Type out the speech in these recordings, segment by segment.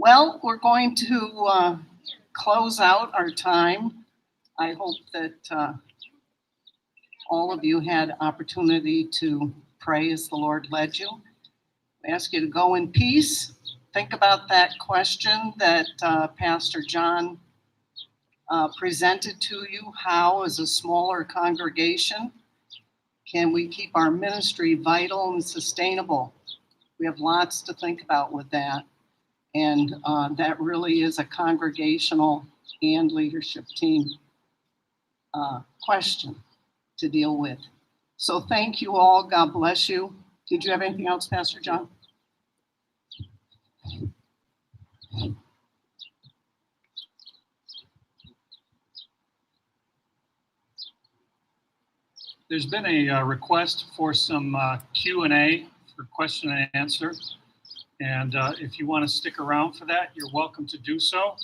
Well, we're going to close out our time. I hope that all of you had opportunity to pray as the Lord led you. I ask you to go in peace. Think about that question that Pastor John presented to you. How, as a smaller congregation, can we keep our ministry vital and sustainable? We have lots to think about with that. And that really is a congregational and leadership team question to deal with. So thank you all. God bless you. Did you have anything else, Pastor John? There's been a request for some Q&A for question and answer. And if you want to stick around for that, you're welcome to do so.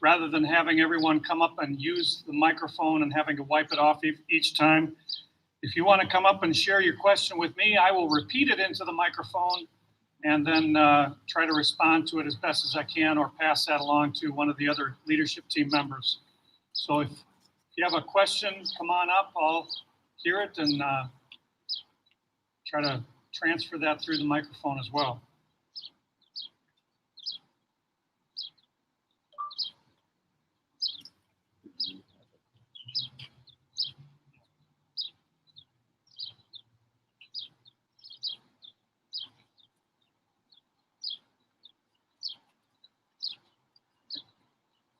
Rather than having everyone come up and use the microphone and having to wipe it off each time, if you want to come up and share your question with me, I will repeat it into the microphone and then try to respond to it as best as I can or pass that along to one of the other leadership team members. So if you have a question, come on up. I'll hear it and try to transfer that through the microphone as well.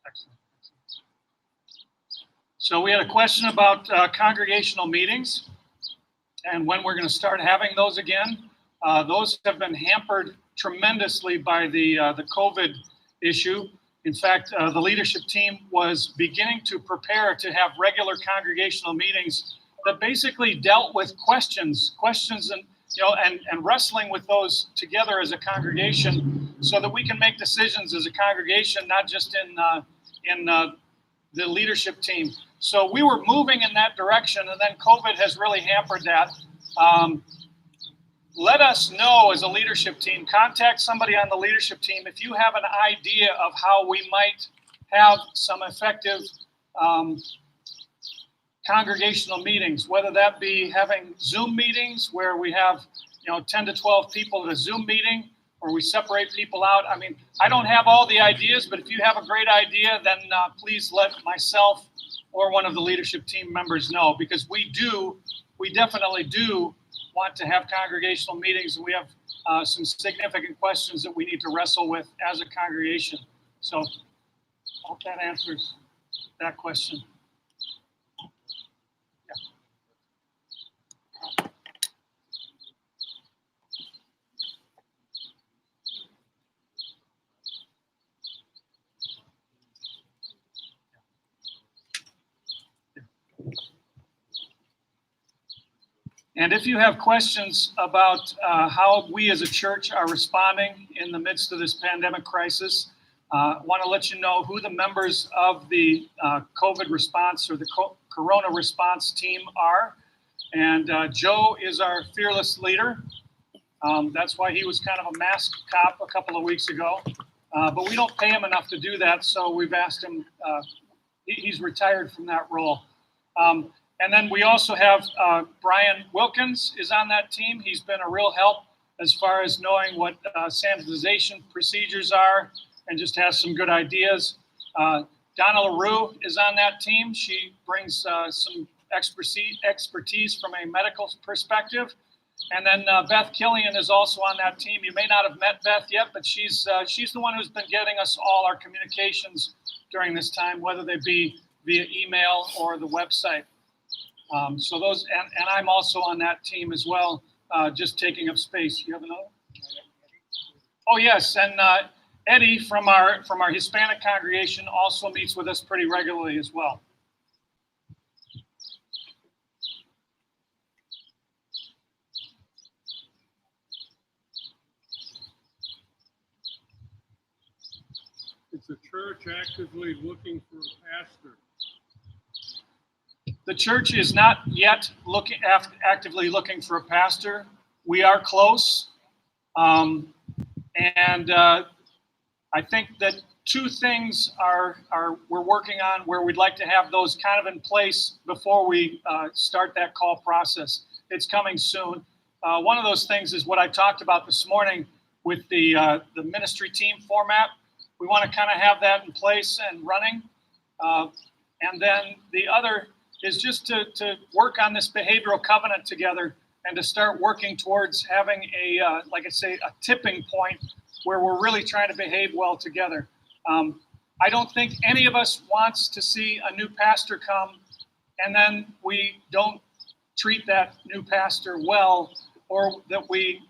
Excellent. So we had a question about congregational meetings and when we're going to start having those again. Those have been hampered tremendously by the COVID issue. In fact, the leadership team was beginning to prepare to have regular congregational meetings that basically dealt with questions and wrestling with those together as a congregation so that we can make decisions as a congregation, not just in the leadership team. So we were moving in that direction, and then COVID has really hampered that. Let us know as a leadership team, contact somebody on the leadership team if you have an idea of how we might have some effective congregational meetings, whether that be having Zoom meetings where we have 10 to 12 people at a Zoom meeting, or we separate people out. I mean, I don't have all the ideas, but if you have a great idea, then please let myself or one of the leadership team members know, because we definitely do want to have congregational meetings, and we have some significant questions that we need to wrestle with as a congregation. So I hope that answers that question. And if you have questions about how we as a church are responding in the midst of this pandemic crisis, I want to let you know who the members of the COVID response or the Corona response team are. And Joe is our fearless leader. That's why he was kind of a mask cop a couple of weeks ago. But we don't pay him enough to do that, so we've asked him, he's retired from that role. And then we also have Brian Wilkins is on that team. He's been a real help as far as knowing what sanitization procedures are and just has some good ideas. Donna LaRue is on that team. She brings some expertise from a medical perspective. And then Beth Killian is also on that team. You may not have met Beth yet, but she's the one who's been getting us all our communications during this time, whether they be via email or the website. So those, and I'm also on that team as well, just taking up space. You have another? Oh yes, and Eddie from our Hispanic congregation also meets with us pretty regularly as well. Is the church actively looking for a pastor? The church is not yet actively looking for a pastor. We are close. And I think that two things are we're working on where we'd like to have those kind of in place before we start that call process. It's coming soon. One of those things is what I talked about this morning with the ministry team format. We want to kind of have that in place and running. And then the other is just to work on this behavioral covenant together and to start working towards having a, like I say, a tipping point where we're really trying to behave well together. I don't think any of us wants to see a new pastor come and then we don't treat that new pastor well, or that we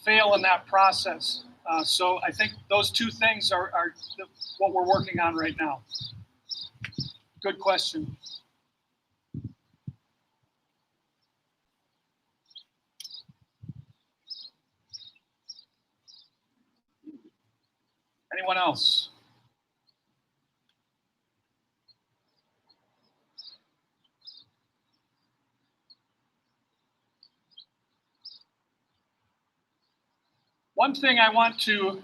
fail in that process. So I think those two things are what we're working on right now. Good question. Anyone else? One thing I want to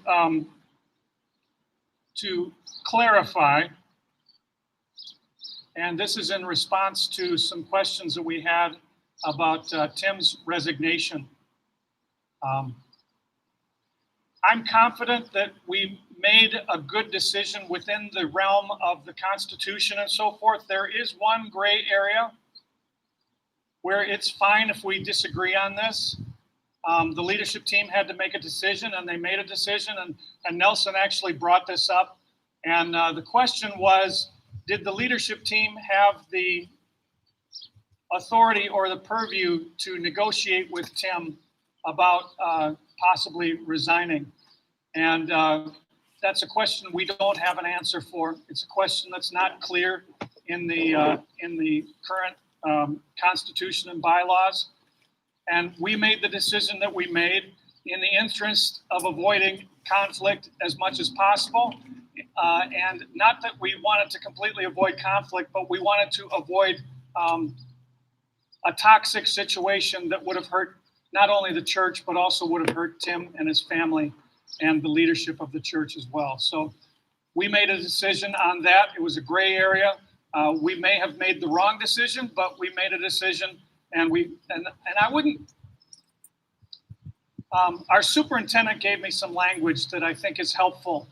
clarify, and this is in response to some questions that we had about Tim's resignation. I'm confident that we made a good decision within the realm of the Constitution and so forth. There is one gray area where it's fine if we disagree on this. The leadership team had to make a decision, and they made a decision, and Nelson actually brought this up. And the question was, did the leadership team have the authority or the purview to negotiate with Tim about possibly resigning? And that's a question we don't have an answer for. It's a question that's not clear in the current Constitution and bylaws. And we made the decision that we made in the interest of avoiding conflict as much as possible. And not that we wanted to completely avoid conflict, but we wanted to avoid a toxic situation that would have hurt not only the church, but also would have hurt Tim and his family and the leadership of the church as well. So we made a decision on that. It was a gray area. We may have made the wrong decision, but we made a decision. And I wouldn't, our superintendent gave me some language that I think is helpful.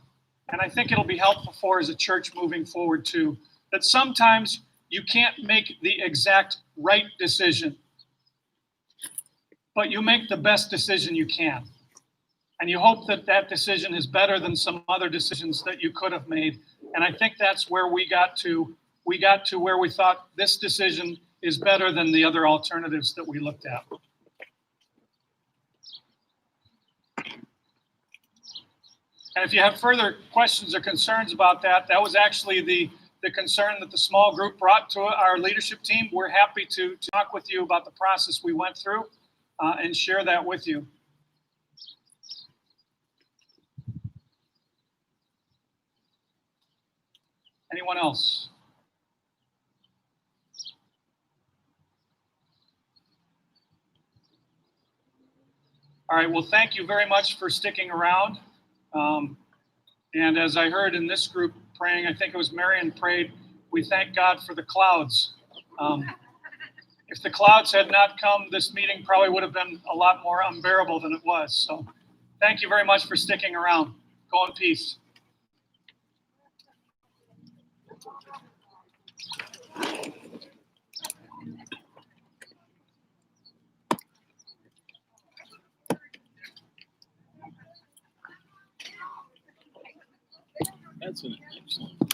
And I think it'll be helpful for as a church moving forward too, that sometimes you can't make the exact right decision, but you make the best decision you can. And you hope that that decision is better than some other decisions that you could have made. And I think that's where we got to where we thought this decision is better than the other alternatives that we looked at. And if you have further questions or concerns about that, that was actually the concern that the small group brought to our leadership team. We're happy to talk with you about the process we went through and share that with you. Anyone else? All right, well, thank you very much for sticking around. And as I heard in this group praying, I think it was Marion prayed, we thank God for the clouds. If the clouds had not come, this meeting probably would have been a lot more unbearable than it was. So thank you very much for sticking around. Go in peace. That's an excellent.